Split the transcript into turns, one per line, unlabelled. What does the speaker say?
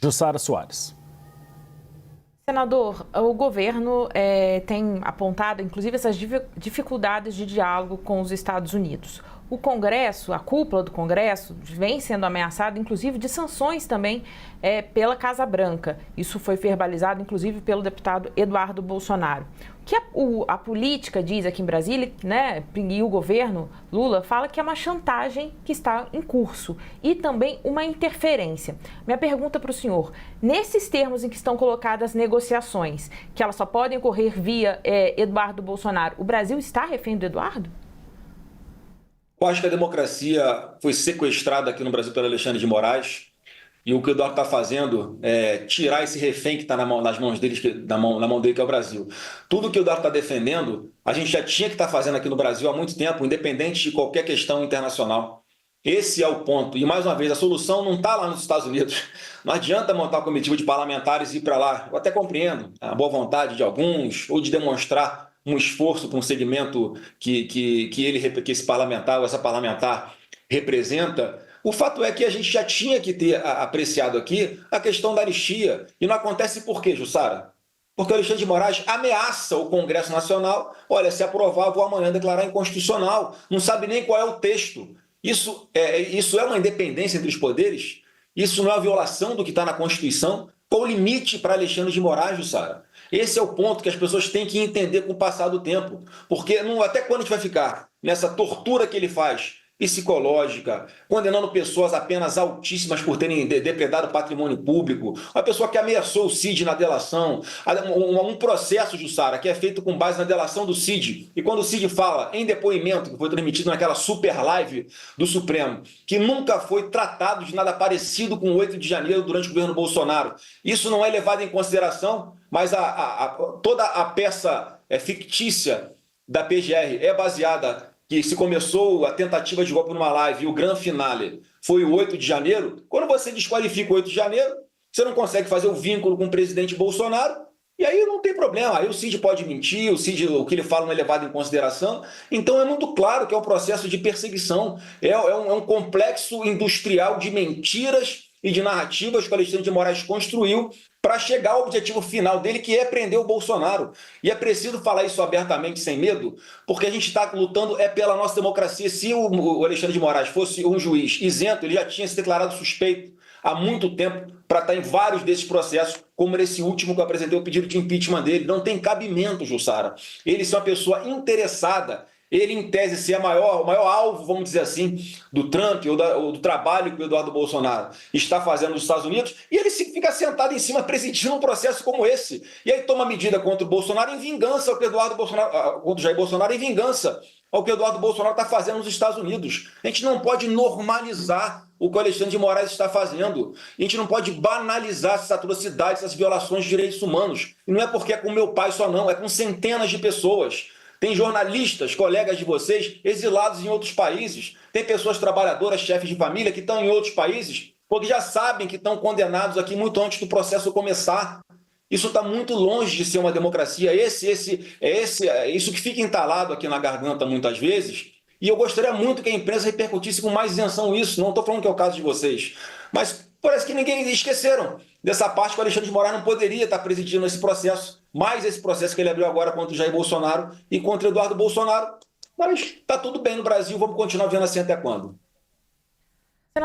Jussara Soares.
Senador, o governo tem apontado, inclusive, essas dificuldades de diálogo com os Estados Unidos. O Congresso, a cúpula do Congresso, vem sendo ameaçada, inclusive, de sanções também pela Casa Branca. Isso foi verbalizado, inclusive, pelo deputado Eduardo Bolsonaro. O que a política diz aqui em Brasília, né, e o governo Lula fala que é uma chantagem que está em curso e também uma interferência. Minha pergunta para o senhor, nesses termos em que estão colocadas as negociações, que elas só podem ocorrer via Eduardo Bolsonaro, o Brasil está refém do Eduardo?
Eu acho que a democracia foi sequestrada aqui no Brasil pelo Alexandre de Moraes e o que o Eduardo está fazendo é tirar esse refém que está nas mãos deles, na mão dele, que é o Brasil. Tudo que o Eduardo está defendendo, a gente já tinha que estar fazendo aqui no Brasil há muito tempo, independente de qualquer questão internacional. Esse é o ponto. E, mais uma vez, a solução não está lá nos Estados Unidos. Não adianta montar uma comitiva de parlamentares e ir para lá. Eu até compreendo a boa vontade de alguns ou de demonstrar um esforço para um segmento que esse parlamentar ou essa parlamentar representa. O fato é que a gente já tinha que ter apreciado aqui a questão da anistia. E não acontece por quê, Jussara? Porque o Alexandre de Moraes ameaça o Congresso Nacional. Olha, se aprovar, vou amanhã declarar inconstitucional. Não sabe nem qual é o texto. Isso é uma independência entre os poderes? Isso não é uma violação do que está na Constituição? Qual o limite para Alexandre de Moraes, Jussara? Esse é o ponto que as pessoas têm que entender com o passar do tempo. Porque até quando a gente vai ficar nessa tortura que ele faz, psicológica, condenando pessoas a penas altíssimas por terem depredado patrimônio público, uma pessoa que ameaçou o Cid na delação, um processo, Jussara, que é feito com base na delação do Cid, e quando o Cid fala em depoimento, que foi transmitido naquela super live do Supremo, que nunca foi tratado de nada parecido com o 8 de janeiro durante o governo Bolsonaro, isso não é levado em consideração, mas toda a peça fictícia da PGR é baseada que se começou a tentativa de golpe numa live e o grande finale foi o 8 de janeiro, quando você desqualifica o 8 de janeiro, você não consegue fazer o vínculo com o presidente Bolsonaro, e aí não tem problema. Aí o Cid pode mentir, o que ele fala não é levado em consideração. Então é muito claro que é um processo de perseguição, é um complexo industrial de mentiras e de narrativas que o Alexandre de Moraes construiu para chegar ao objetivo final dele, que é prender o Bolsonaro. E é preciso falar isso abertamente, sem medo, porque a gente está lutando pela nossa democracia. Se o Alexandre de Moraes fosse um juiz isento, ele já tinha se declarado suspeito há muito tempo para estar em vários desses processos, como nesse último que eu apresentei o pedido de impeachment dele. Não tem cabimento, Jussara. Ele ser uma pessoa interessada, ele, em tese, ser o maior alvo, vamos dizer assim, do Trump ou do trabalho que o Eduardo Bolsonaro está fazendo nos Estados Unidos, e ele fica sentado em cima presidindo um processo como esse. E aí toma medida contra o Bolsonaro em vingança ao que contra o Jair Bolsonaro em vingança ao que o Eduardo Bolsonaro está fazendo nos Estados Unidos. A gente não pode normalizar o que o Alexandre de Moraes está fazendo. A gente não pode banalizar essas atrocidades, essas violações de direitos humanos. E não é porque é com meu pai só não, é com centenas de pessoas. Tem jornalistas, colegas de vocês, exilados em outros países. Tem pessoas trabalhadoras, chefes de família, que estão em outros países, porque já sabem que estão condenados aqui muito antes do processo começar. Isso está muito longe de ser uma democracia. Isso que fica entalado aqui na garganta muitas vezes. E eu gostaria muito que a imprensa repercutisse com mais isenção isso. Não estou falando que é o caso de vocês. Mas parece que ninguém esqueceram dessa parte que o Alexandre de Moraes não poderia estar presidindo esse processo. Mais esse processo que ele abriu agora contra o Jair Bolsonaro e contra o Eduardo Bolsonaro. Mas está tudo bem no Brasil. Vamos continuar vendo assim até quando?